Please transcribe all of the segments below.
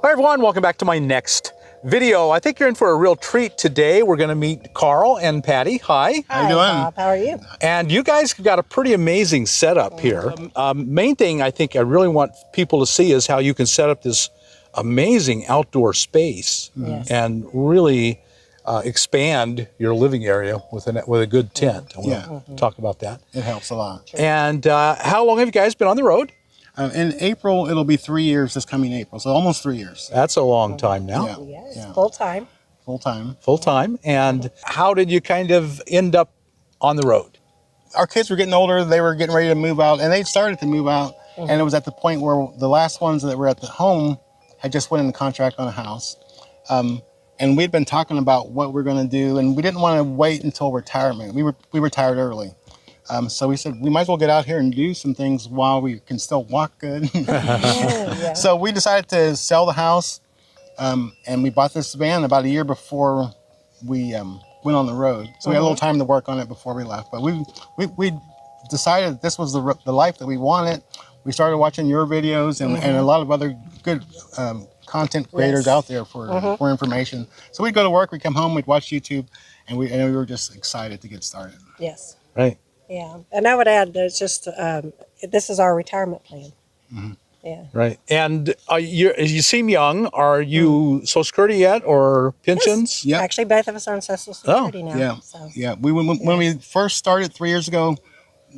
Hi everyone, welcome back to my next video. I think you're in for a real treat today. We're going to meet Karl and Patti. Hi. How you doing? Bob, how are you? And you guys have got a pretty amazing setup here. Main thing I think I really want people to see is how you can set up this amazing outdoor space and really expand your living area with a good tent. I want to talk about that. It helps a lot. Sure. And how long have you guys been on the road? In April, it'll be 3 years this coming April, so almost 3 years. That's a long time now. Yes, full time. Full time. Full time. And how did you kind of end up on the road? Our kids were getting older, they were getting ready to move out, and they started to move out, and it was at the point where the last ones that were at the home had just went in contract on a house. And we'd been talking about what we're going to do, and we didn't want to wait until retirement. We retired early. So we said, we might as well get out here and do some things while we can still walk good. So we decided to sell the house, and we bought this van about a year before we went on the road. So we had a little time to work on it before we left. But we decided this was the life that we wanted. We started watching your videos and a lot of other good content creators out there for information. So we'd go to work, we'd come home, we'd watch YouTube, and we were just excited to get started. Yes. Right. Yeah, and I would add there's just this is our retirement plan. Yeah. Right. And you seem young. Are you Social Security yet or pensions? Yes. Actually, both of us are on Social Security now. Yeah. So. Yeah. When we first started 3 years ago,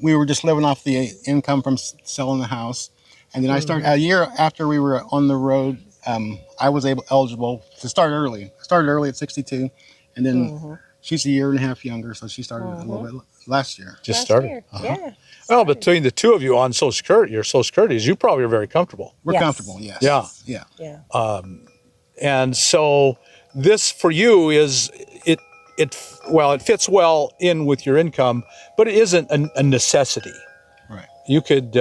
we were just living off the income from selling the house, and then I started a year after we were on the road. I was eligible to start early. I started early at 62, and then she's a year and a half younger, so she started a little bit last year. Just Last started. year. Yeah. Well, between the two of you on Social Security, your Social Securities, you probably are very comfortable. We're Yes. comfortable. Yes. Yeah. Yeah. Yeah. And so this for you is it fits well in with your income, but it isn't a necessity. Right. You could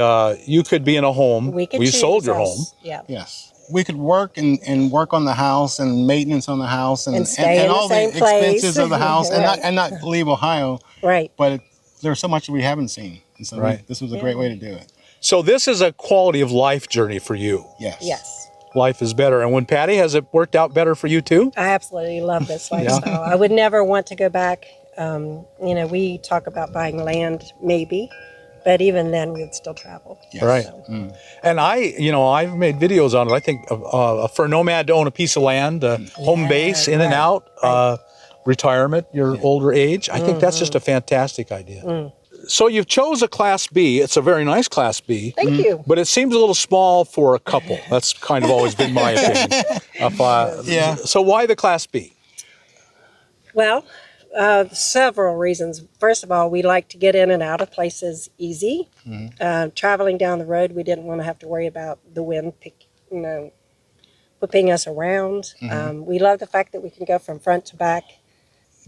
be in a home. We could We choose sold your us. home. Yeah. Yes. We could work and work on the house and maintenance on the house and stay in all the same the place. expenses of the house Right. and not leave Ohio. Right. But there's so much we haven't seen, and so Right. this was a great way to do it. So this is a quality of life journey for you. Yes. Yes. Life is better. And when Patti, has it worked out better for you too? I absolutely love this lifestyle. I would never want to go back. We talk about buying land, maybe, but even then we would still travel. Yes. Right. So. And I've made videos on it. I think for a nomad to own a piece of land, home base, in and out, retirement, your older age, I think that's just a fantastic idea. So you've chose a Class B. It's a very nice Class B. Thank you. But it seems a little small for a couple. That's kind of always been my opinion. So why the Class B? Well, several reasons. First of all, we like to get in and out of places easy. Traveling down the road, we didn't want to have to worry about the wind, whipping us around. We love the fact that we can go from front to back.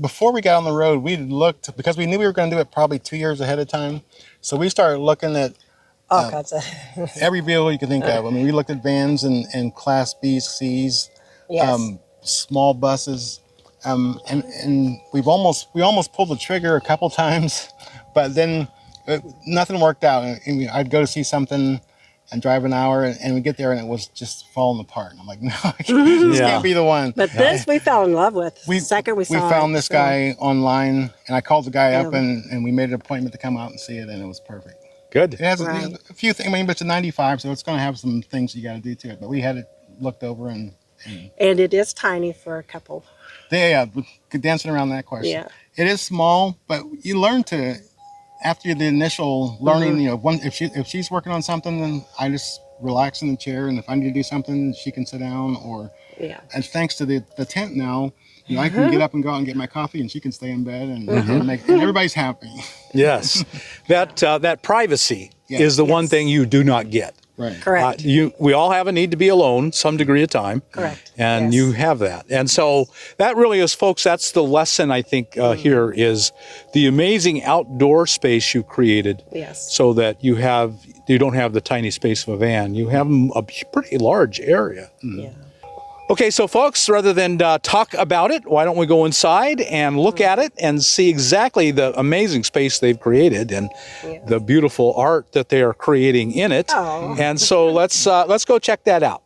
Before we got on the road, we looked, because we knew we were going to do it probably 2 years ahead of time. So we started looking at All kinds of. every vehicle you can think of. I mean, we looked at vans and Class Bs, Cs, Yes. small buses, and we almost pulled the trigger a couple times, but then nothing worked out. And I'd go to see something and drive an hour, and we get there and it was just falling apart. I'm like, no, this can't be the one. But this we fell in love with. The second we saw we found it, this so- guy online, and I called the guy up, and we made an appointment to come out and see it, and it was perfect. Good. It has Right. a few things. I mean, but it's a 95, so it's going to have some things you got to do to it. But we had it looked over, and And it is tiny for a couple. dancing around that question. Yeah. It is small, but you learn to, after the initial learning, if she's working on something, then I just relax in the chair, and if I need to do something, she can sit down. And thanks to the tent now, I can get up and go out and get my coffee, and she can stay in bed, and everybody's happy. Yes. That privacy is the one thing you do not get. Right. Correct. We all have a need to be alone some degree of time. Correct. And Yes. you have that. And so that really is, folks, that's the lesson I think here is the amazing outdoor space you created. Yes. So that you don't have the tiny space of a van. You have a pretty large area. Yeah. Okay, so folks, rather than talk about it, why don't we go inside and look at it and see exactly the amazing space they've created and the beautiful art that they are creating in it. Oh. And so let's go check that out.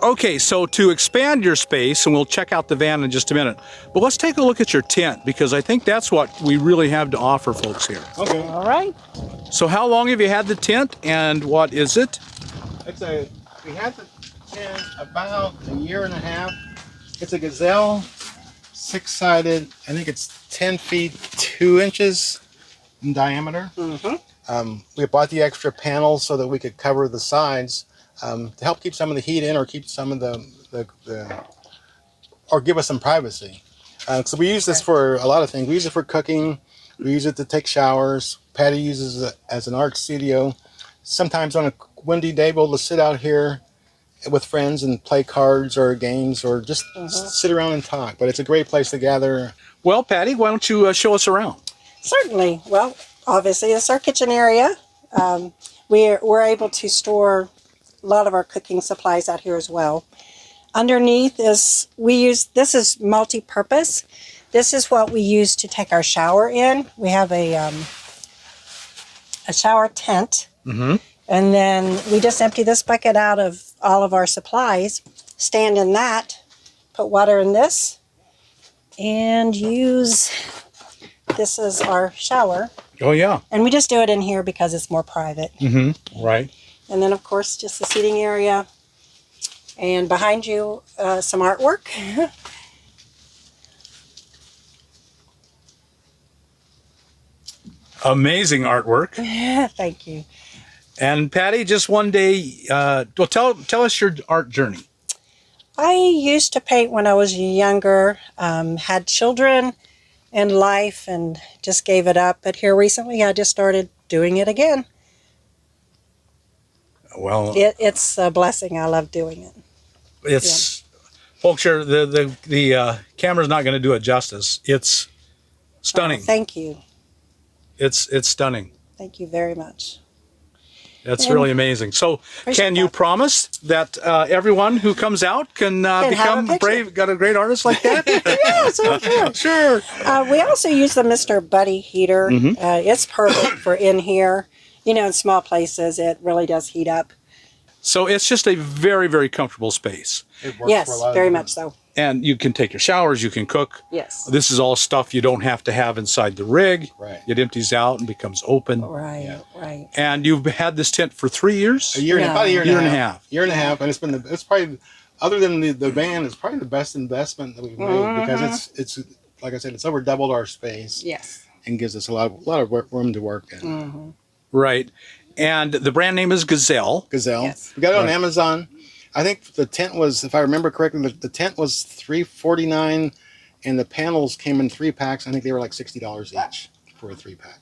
Okay, so to expand your space, and we'll check out the van in just a minute, but let's take a look at your tent, because I think that's what we really have to offer folks here. Okay. All right. So how long have you had the tent, and what is it? We had the tent about a year and a half. It's a Gazelle, 6-sided. I think it's 10 feet 2 inches in diameter. We bought the extra panels so that we could cover the sides to help keep some of the heat in, or keep some of or give us some privacy. So we use this for a lot of things. We use it for cooking. We use it to take showers. Patty uses it as an art studio. Sometimes on a windy day, we'll sit out here with friends and play cards or games, or just sit around and talk. But it's a great place to gather. Well, Patty, why don't you show us around? Certainly. Well, obviously, this is our kitchen area. We're able to store a lot of our cooking supplies out here as well. Underneath is, this is multi-purpose. This is what we use to take our shower in. We have a shower tent. And then we just empty this bucket out of all of our supplies, stand in that, put water in this, and use this as our shower. Oh, yeah. And we just do it in here because it's more private. Right. And then, of course, just the seating area. And behind you, some artwork. Amazing artwork. Thank you. And Patty, just one day, well, tell us your art journey. I used to paint when I was younger, had children and life, and just gave it up. But here recently, I just started doing it again. Well, It's a blessing. I love doing it. it's folks here. The camera's not going to do it justice. It's stunning. Thank you. It's stunning. Thank you very much. That's really amazing. So, can you promise that everyone who comes out can become brave? Got a great artist like that? Yes, sure. Sure. We also use the Mr. Buddy heater. It's perfect for in here. You know, in small places, it really does heat up. So it's just a very, very comfortable space. It works Yes, for a lot of very them. much so. And you can take your showers, you can cook. Yes. This is all stuff you don't have to have inside the rig. Right. It empties out and becomes open. Right, right. And you've had this tent for 3 years? A year and about a year and a half. Year and a half, and it's probably, other than the van, it's probably the best investment that we've made, because it's like I said, it's over doubled our space. Yes. And gives us a lot of room to work in. Right. And the brand name is Gazelle. Gazelle. Yes. We got it on Amazon. I think the tent was, if I remember correctly, the tent was $349, and the panels came in 3 packs. I think they were like $60 each for a 3-pack.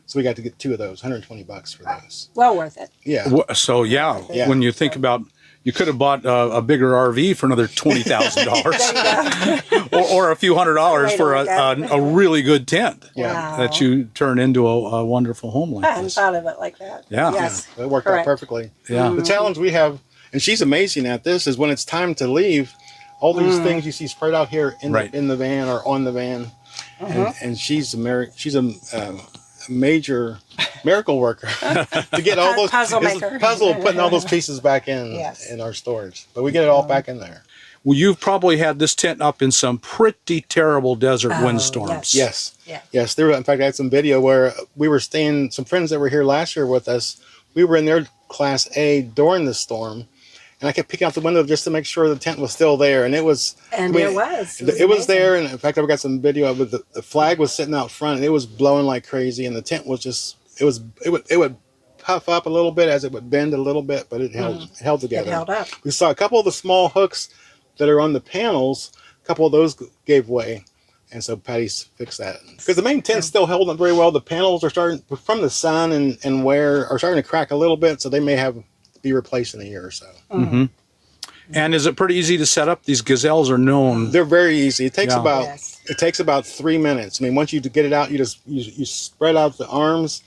So we got to get 2 of those, $120 for those. Well worth it. Yeah. So yeah, when you think about, you could have bought a bigger RV for another $20,000 or a few $100s for a really good tent that you turn into a wonderful home like I hadn't this. thought of it like that. Yeah. Yes. It worked out perfectly. Yeah. The challenge we have, and she's amazing at this, is when it's time to leave, all these things you see spread out here in the van or on the van, and she's a major miracle worker to get all those putting all those pieces back in in our storage. But we get it all back in there. Well, you've probably had this tent up in some pretty terrible desert windstorms. Yes. There, in fact, I had some video where we were staying. Some friends that were here last year with us, we were in their Class A during the storm, and I kept peeking out the window just to make sure the tent was still there, and it was. And I mean, it was there, and in fact, I've got some video of it. The flag was sitting out front, and it was blowing like crazy, and the tent was just. It would puff up a little bit as it would bend a little bit, but it held together. It held up. We saw a couple of the small hooks that are on the panels. A couple of those gave way, and so Patty's fixed that. Because the main tent's still holding up very well. The panels are starting from the sun and wear are starting to crack a little bit, so they may be replaced in a year or so. And is it pretty easy to set up? These Gazelles are known. They're very easy. It takes about 3 minutes. I mean, once you get it out, you spread out the arms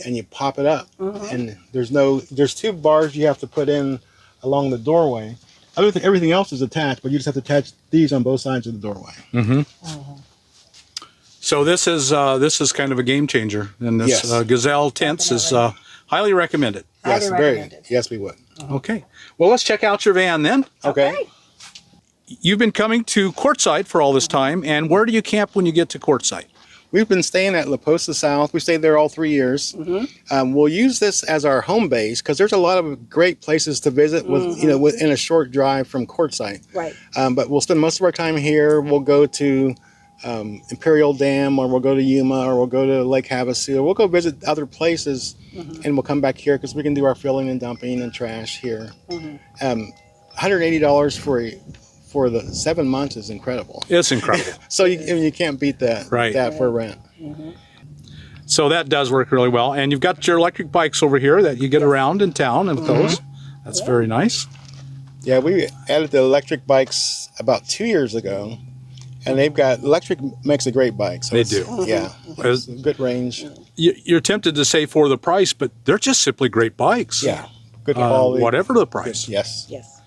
and you pop it up. And there's 2 bars you have to put in along the doorway. Everything else is attached, but you just have to attach these on both sides of the doorway. So this is kind of a game changer, and this Gazelle tents is highly recommended. Yes, very. Yes, we would. Okay. Well, let's check out your van then. Okay. You've been coming to Quartzsite for all this time, and where do you camp when you get to Quartzsite? We've been staying at La Posta South. We stayed there all 3 years. We'll use this as our home base because there's a lot of great places to visit within a short drive from Quartzsite. Right. But we'll spend most of our time here. We'll go to Imperial Dam, or we'll go to Yuma, or we'll go to Lake Havasu. We'll go visit other places, and we'll come back here because we can do our filling and dumping and trash here. $180 for the 7 months is incredible. It's incredible. So you can't beat that, that for rent. So that does work really well. And you've got your electric bikes over here that you get around in town with those. That's very nice. Yeah, we added the electric bikes about 2 years ago, and they've got electric makes a great bike. So They do. Yeah, it's good range. You're tempted to say for the price, but they're just simply great bikes. Yeah, good quality. Whatever the price. Yes. Yes.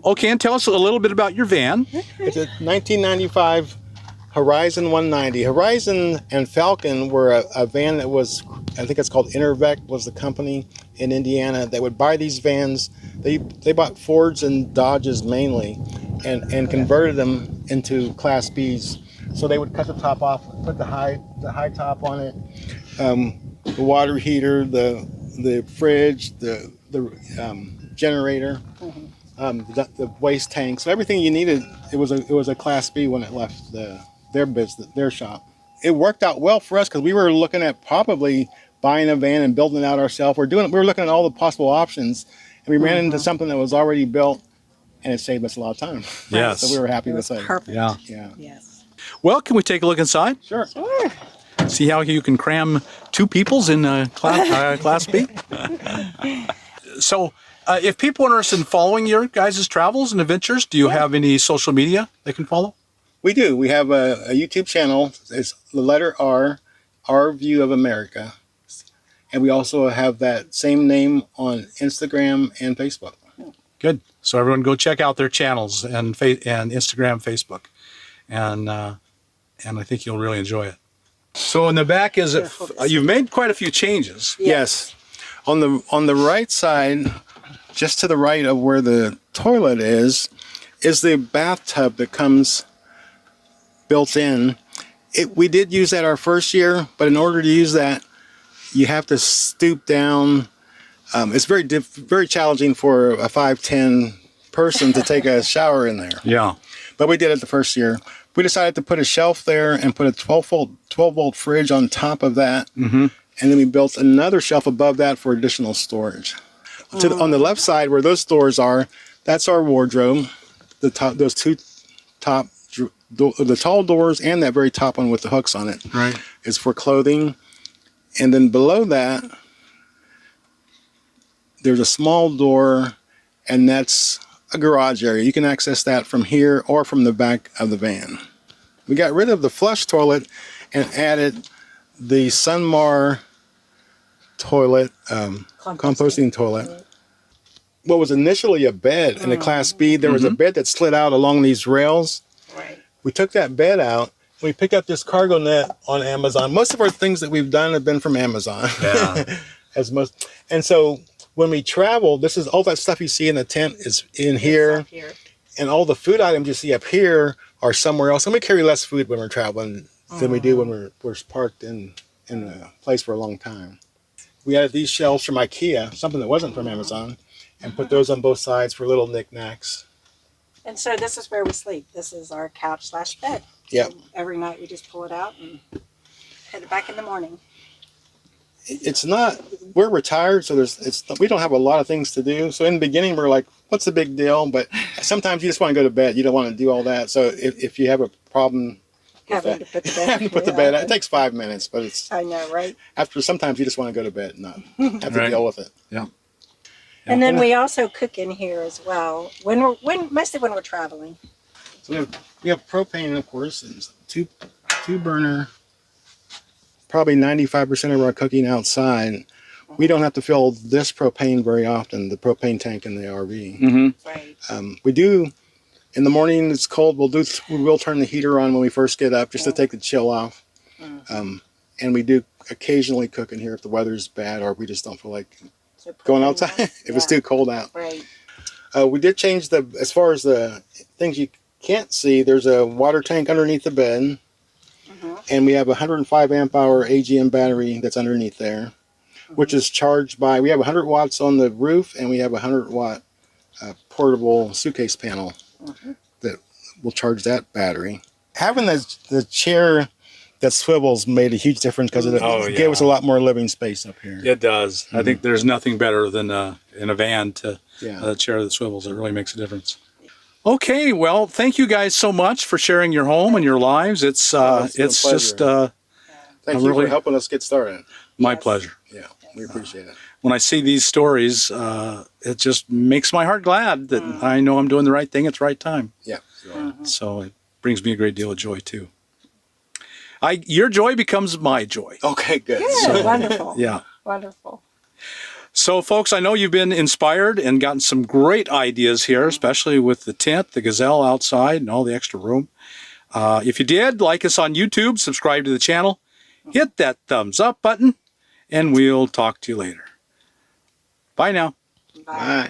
Okay, and tell us a little bit about your van. It's a 1995 Horizon 190. Horizon and Falcon were a van that was, I think it's called Intervec, was the company in Indiana that would buy these vans. They bought Fords and Dodges mainly, and converted them into Class Bs. So they would cut the top off, put the high top on it, the water heater, the fridge, the generator. The waste tank, so everything you needed. It was a Class B when it left their business, their shop. It worked out well for us because we were looking at probably buying a van and building it out ourselves. We were looking at all the possible options, and we ran into something that was already built, and it saved us a lot of time. Yes. So we were happy with it. Perfect. Yeah. Yeah. Yes. Well, can we take a look inside? Sure. Sure. See how you can cram 2 peoples in Class B? So, if people are interested in following your guys' travels and adventures, do you have any social media they can follow? We do. We have a YouTube channel. It's the letter R, Our View of America. And we also have that same name on Instagram and Facebook. Good. So everyone go check out their channels and Instagram, Facebook. And I think you'll really enjoy it. So in the back is you've made quite a few changes. Yes. On the right side, just to the right of where the toilet is the bathtub that comes built in. We did use that our first year, but in order to use that, you have to stoop down. It's very challenging for a 5'10" person to take a shower in there. Yeah. But we did it the first year. We decided to put a shelf there and put a 12-volt fridge on top of that. And then we built another shelf above that for additional storage. On the left side where those doors are, that's our wardrobe. Those two top, the tall doors and that very top one with the hooks on it is for clothing. And then below that, there's a small door, and that's a garage area. You can access that from here or from the back of the van. We got rid of the flush toilet and added the Sunmar toilet, composting toilet. What was initially a bed in a Class B, there was a bed that slid out along these rails. Right. We took that bed out. We picked up this cargo net on Amazon. Most of our things that we've done have been from Amazon. Yeah. And so when we travel, this is all that stuff you see in the tent is in here. And all the food items you see up here are somewhere else. And we carry less food when we're traveling than we do when we're parked in a place for a long time. We added these shelves from IKEA, something that wasn't from Amazon, and put those on both sides for little knickknacks. And so this is where we sleep. This is our couch/bed. Yeah. So every night we just pull it out and head it back in the morning. It's not, we're retired, so we don't have a lot of things to do. So in the beginning, we're like, what's the big deal? But sometimes you just want to go to bed. You don't want to do all that. So if you have a problem, Having to put the bed, having to put the bed out, it takes 5 minutes, but it's, I know, right? sometimes you just want to go to bed and not have to deal with it. Yeah. And then we also cook in here as well. Mostly when we're traveling. So we have propane, of course, and two burner. Probably 95% of our cooking outside. We don't have to fill this propane very often, the propane tank in the RV. Right. We do, in the morning it's cold, we will turn the heater on when we first get up just to take the chill off. And we do occasionally cook in here if the weather's bad or we just don't feel like going outside if it's too cold out. Right. We did change as far as the things you can't see, there's a water tank underneath the bed. And we have a 105 amp hour AGM battery that's underneath there, which is charged by, we have 100 watts on the roof, and we have a 100 watt portable suitcase panel that will charge that battery. Having the chair that swivels made a huge difference because it gave us a lot more living space up here. It does. I think there's nothing better than in a van to a chair that swivels. It really makes a difference. Okay, well, thank you guys so much for sharing your home and your lives. It's just thank you for helping us get started. My pleasure. Yeah, we appreciate it. When I see these stories, it just makes my heart glad that I know I'm doing the right thing at the right time. Yeah. So it brings me a great deal of joy too. Your joy becomes my joy. Okay, good. So, wonderful. Yeah. Wonderful. So, folks, I know you've been inspired and gotten some great ideas here, especially with the tent, the gazelle outside, and all the extra room. If you did, like us on YouTube, subscribe to the channel, hit that thumbs up button, and we'll talk to you later. Bye now. Bye.